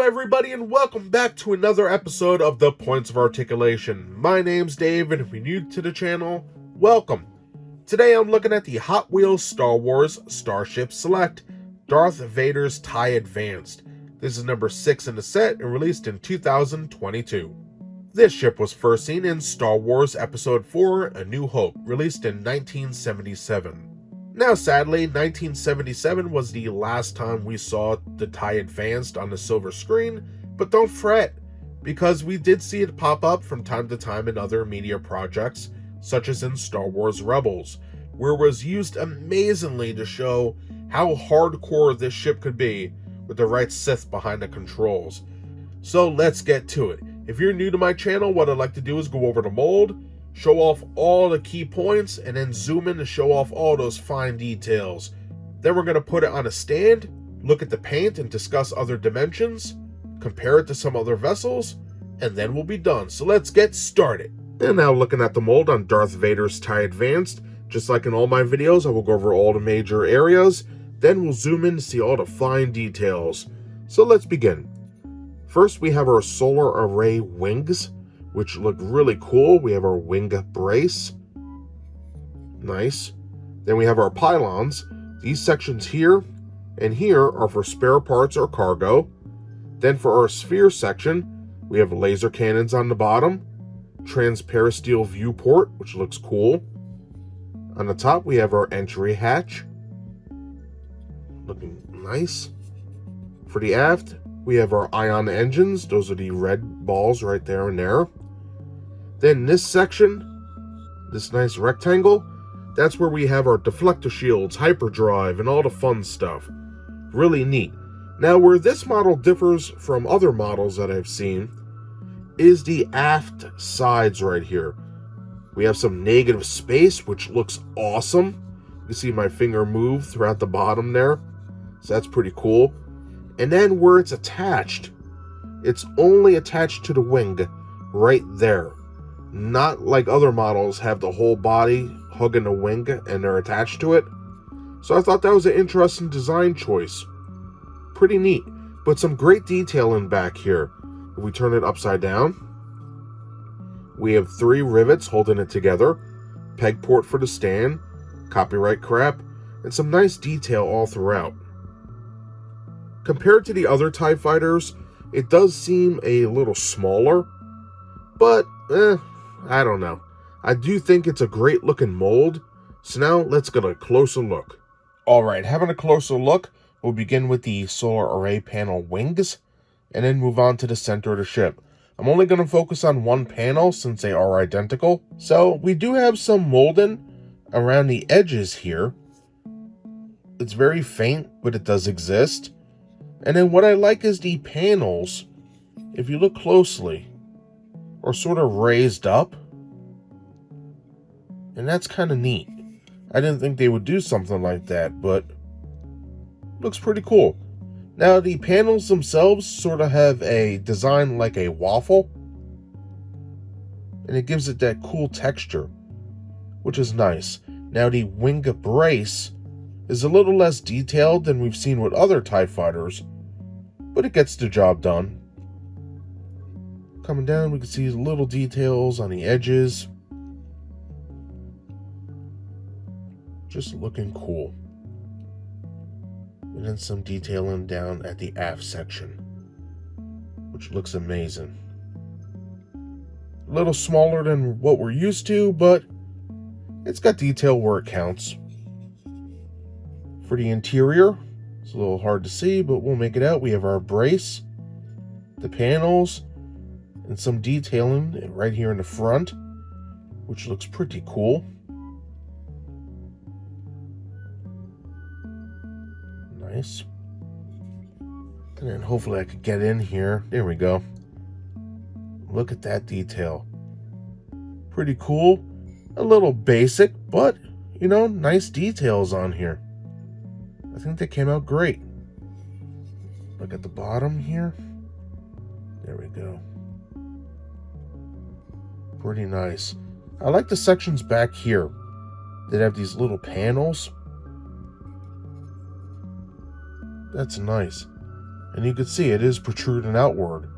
everybody, and welcome back to another episode of The Points of Articulation. My name's Dave, and if you're new to the channel, welcome. Today I'm looking at the Hot Wheels Star Wars Starship Select Darth Vader's TIE Advanced. This is number 6 in the set and released in 2022. This ship was first seen in Star Wars Episode 4, A New Hope, released in 1977. Now, sadly, 1977 was the last time we saw the TIE Advanced on the silver screen, but don't fret, because we did see it pop up from time to time in other media projects, such as in Star Wars Rebels, where it was used amazingly to show how hardcore this ship could be with the right Sith behind the controls. So let's get to it. If you're new to my channel, what I'd like to do is go over the mold, show off all the key points, and then zoom in to show off all those fine details. Then we're going to put it on a stand, look at the paint and discuss other dimensions, compare it to some other vessels, and then we'll be done. So let's get started. And now looking at the mold on Darth Vader's TIE Advanced, just like in all my videos, I will go over all the major areas, then we'll zoom in to see all the fine details. So let's begin. First, we have our solar array wings, which look really cool. We have our wing brace. Nice. Then we have our pylons. These sections here and here are for spare parts or cargo. Then for our sphere section, we have laser cannons on the bottom, transparisteel viewport, which looks cool. On the top, we have our entry hatch. Looking nice. For the aft, we have our ion engines. Those are the red balls right there and there. Then this section, this nice rectangle, that's where we have our deflector shields, hyperdrive, and all the fun stuff. Really neat. Now, where this model differs from other models that I've seen is the aft sides right here. We have some negative space, which looks awesome. You see my finger move throughout the bottom there. So that's pretty cool. And then where it's attached, it's only attached to the wing right there. Not like other models have the whole body hugging the wing and they're attached to it. So I thought that was an interesting design choice. Pretty neat, but some great detailing back here. If we turn it upside down, we have 3 rivets holding it together, peg port for the stand, copyright crap, and some nice detail all throughout. Compared to the other TIE fighters, it does seem a little smaller, but I don't know. I do think it's a great looking mold. So now let's get a closer look. Alright, having a closer look, we'll begin with the solar array panel wings, and then move on to the center of the ship. I'm only going to focus on one panel since they are identical. So we do have some molding around the edges here. It's very faint, but it does exist. And then what I like is the panels, if you look closely, are sort of raised up. And that's kind of neat. I didn't think they would do something like that, but looks pretty cool. Now, the panels themselves sort of have a design like a waffle, and it gives it that cool texture, which is nice. Now, the wing brace is a little less detailed than we've seen with other TIE fighters, but it gets the job done. Coming down, we can see little details on the edges. Just looking cool. And then some detailing down at the aft section, which looks amazing. A little smaller than what we're used to, but it's got detail where it counts. For the interior, it's a little hard to see, but we'll make it out. We have our brace, the panels, and some detailing right here in the front, which looks pretty cool. Nice. And then hopefully I could get in here. There we go. Look at that detail. Pretty cool. A little basic, but, you know, nice details on here. I think they came out great. Look at the bottom here. There we go. Pretty nice. I like the sections back here that have these little panels. That's nice. And you can see it is protruding outward,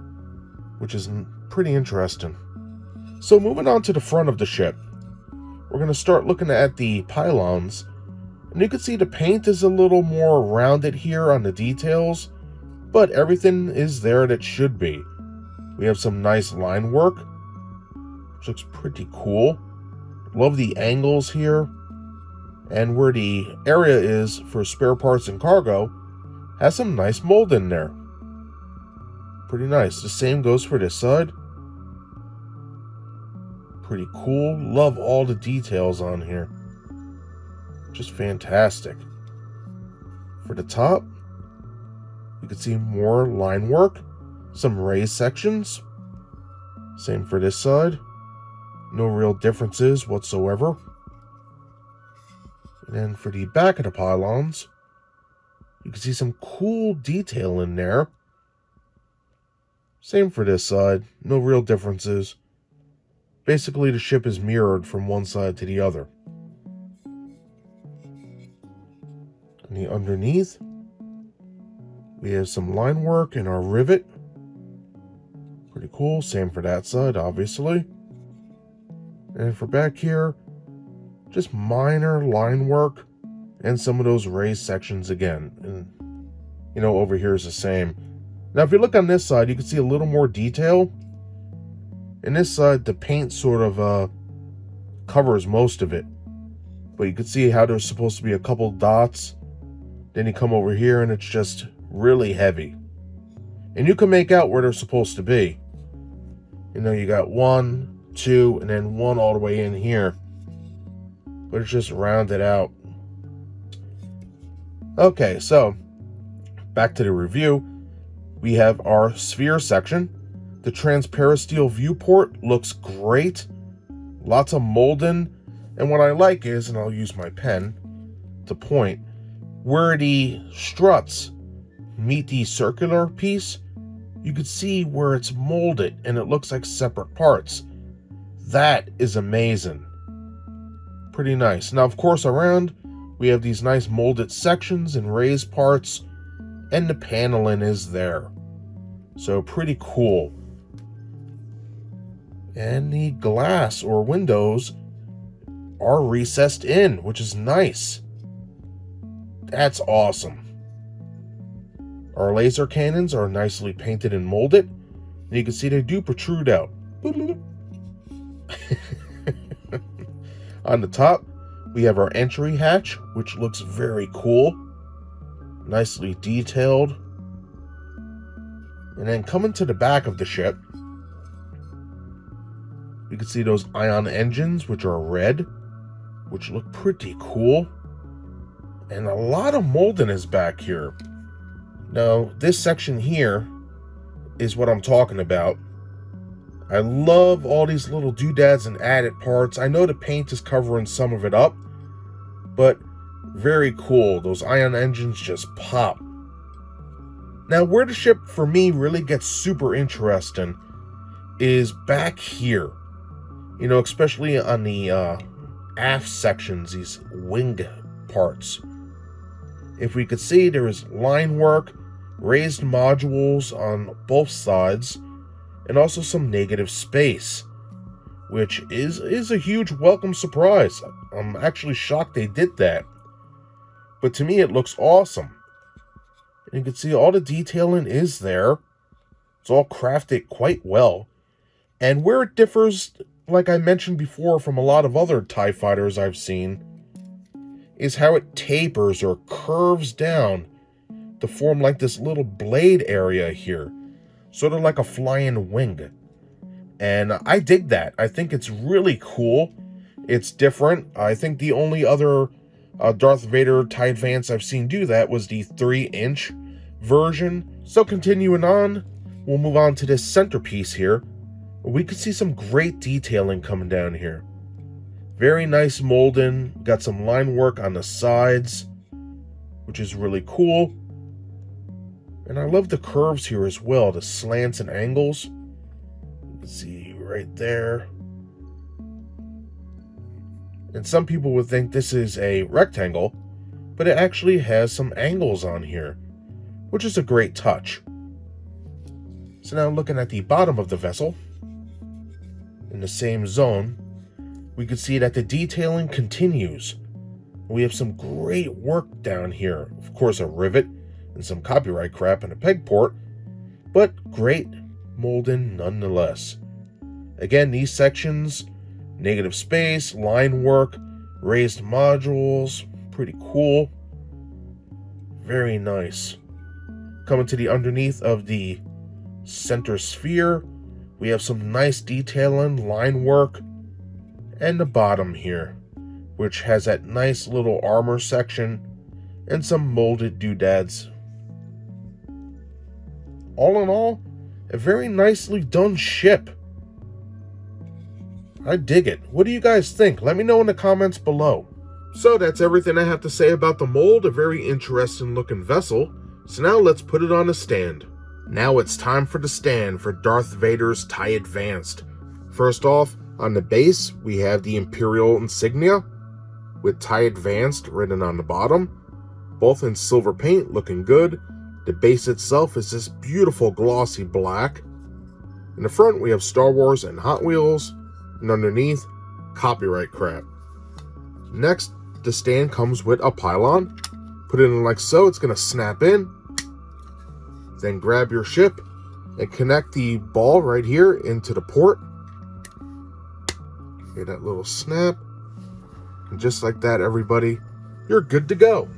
which is pretty interesting. So moving on to the front of the ship, we're going to start looking at the pylons. And you can see the paint is a little more rounded here on the details, but everything is there that should be. We have some nice line work, which looks pretty cool. Love the angles here. And where the area is for spare parts and cargo has some nice mold in there. Pretty nice. The same goes for this side. Pretty cool. Love all the details on here. Just fantastic. For the top, you can see more line work, some raised sections. Same for this side. No real differences whatsoever. And then for the back of the pylons, you can see some cool detail in there. Same for this side. No real differences. Basically, the ship is mirrored from one side to the other. And the underneath, we have some line work in our rivet. Pretty cool. Same for that side, obviously. And for back here, just minor line work and some of those raised sections again. And, over here is the same. Now, if you look on this side, you can see a little more detail. In this side, the paint sort of covers most of it. But you can see how there's supposed to be a couple dots. Then you come over here and it's just really heavy. And you can make out where they're supposed to be. You got 1, 2, and then 1 all the way in here. But it's just rounded out. Okay, so back to the review. We have our sphere section. The transparasteel viewport looks great. Lots of molding. And what I like is, and I'll use my pen to point, where the struts meet the circular piece, you can see where it's molded and it looks like separate parts. That is amazing. Pretty nice. Now, of course, around we have these nice molded sections and raised parts, and the paneling is there. So pretty cool. And the glass or windows are recessed in, which is nice. That's awesome. Our laser cannons are nicely painted and molded, and you can see they do protrude out. On the top, we have our entry hatch, which looks very cool. Nicely detailed. And then coming to the back of the ship, you can see those ion engines, which are red, which look pretty cool. And a lot of molding is back here. Now, this section here is what I'm talking about. I love all these little doodads and added parts. I know the paint is covering some of it up, but very cool. Those ion engines just pop. Now, where the ship, for me, really gets super interesting is back here. Especially on the aft sections, these wing parts. If we could see, there is line work, raised modules on both sides, and also some negative space, which is a huge welcome surprise. I'm actually shocked they did that. But to me, it looks awesome. And you can see all the detailing is there. It's all crafted quite well. And where it differs, like I mentioned before, from a lot of other TIE fighters I've seen, is how it tapers or curves down to form like this little blade area here. Sort of like a flying wing. And I dig that. I think it's really cool. It's different. I think the only other Darth Vader TIE Advance I've seen do that was the 3-inch version. So continuing on, we'll move on to this centerpiece here. We can see some great detailing coming down here. Very nice molding. Got some line work on the sides, which is really cool. And I love the curves here as well, the slants and angles. You can see right there. And some people would think this is a rectangle, but it actually has some angles on here, which is a great touch. So now looking at the bottom of the vessel, in the same zone, we can see that the detailing continues. We have some great work down here. Of course, a rivet and some copyright crap in a peg port, but great molding nonetheless. Again, these sections, negative space, line work, raised modules, pretty cool. Very nice. Coming to the underneath of the center sphere, we have some nice detailing, line work, and the bottom here, which has that nice little armor section and some molded doodads. All in all, a very nicely done ship. I dig it. What do you guys think? Let me know in the comments below. So that's everything I have to say about the mold. A very interesting looking vessel. So now let's put it on a stand. Now it's time for the stand for Darth Vader's TIE Advanced. First off, on the base, we have the Imperial insignia with TIE Advanced written on the bottom, both in silver paint, looking good. The base itself is this beautiful glossy black. In the front, we have Star Wars and Hot Wheels, and underneath, copyright crap. Next, the stand comes with a pylon. Put it in like so, it's going to snap in. Then grab your ship and connect the ball right here into the port. Hear that little snap. And just like that, everybody, you're good to go.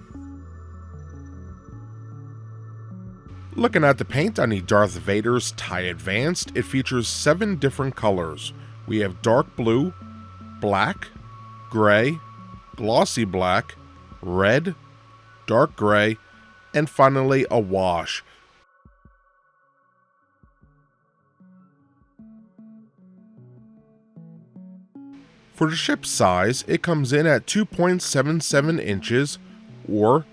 Looking at the paint on the Darth Vader's TIE Advanced, it features 7 different colors. We have dark blue, black, gray, glossy black, red, dark gray, and finally a wash. For the ship's size, it comes in at 2.77 inches or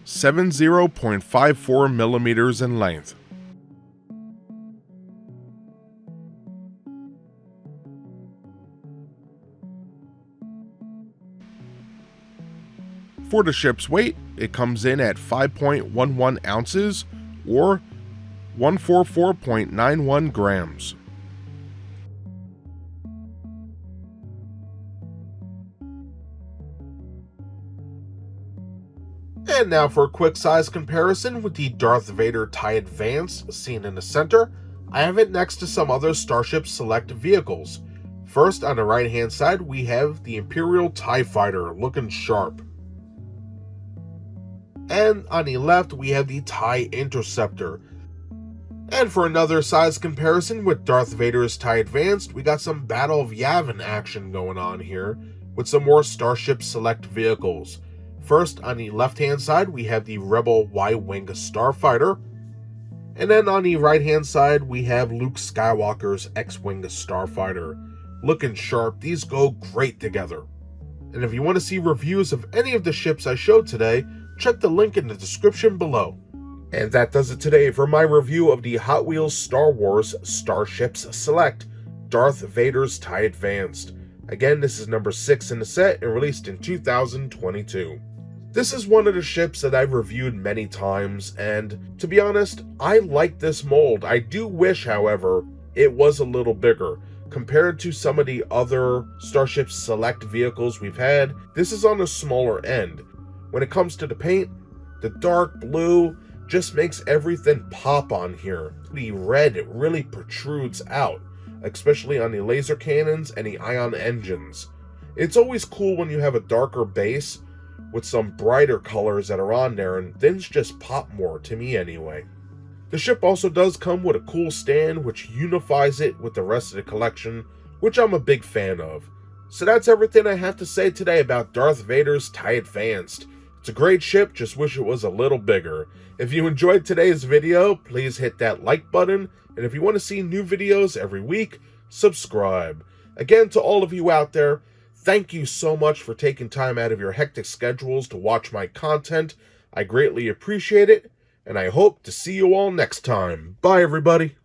70.54 millimeters in length. For the ship's weight, it comes in at 5.11 ounces or 144.91 grams. And now for a quick size comparison with the Darth Vader TIE Advanced seen in the center. I have it next to some other Starship Select vehicles. First, on the right hand side, we have the Imperial TIE Fighter looking sharp. And on the left, we have the TIE Interceptor. And for another size comparison with Darth Vader's TIE Advanced, we got some Battle of Yavin action going on here with some more Starship Select vehicles. First, on the left-hand side, we have the Rebel Y-Wing Starfighter. And then on the right-hand side, we have Luke Skywalker's X-Wing Starfighter. Looking sharp, these go great together. And if you want to see reviews of any of the ships I showed today, check the link in the description below. And that does it today for my review of the Hot Wheels Star Wars Starships Select Darth Vader's TIE Advanced. Again, this is number 6 in the set and released in 2022. This is one of the ships that I've reviewed many times, and to be honest, I like this mold. I do wish, however, it was a little bigger. Compared to some of the other Starship Select vehicles we've had, this is on the smaller end. When it comes to the paint, the dark blue just makes everything pop on here. The red really protrudes out, especially on the laser cannons and the ion engines. It's always cool when you have a darker base with some brighter colors that are on there, and things just pop more, to me anyway. The ship also does come with a cool stand which unifies it with the rest of the collection, which I'm a big fan of. So that's everything I have to say today about Darth Vader's TIE Advanced. It's a great ship, just wish it was a little bigger. If you enjoyed today's video, please hit that like button, and if you want to see new videos every week, subscribe. Again, to all of you out there, thank you so much for taking time out of your hectic schedules to watch my content. I greatly appreciate it, and I hope to see you all next time. Bye, everybody.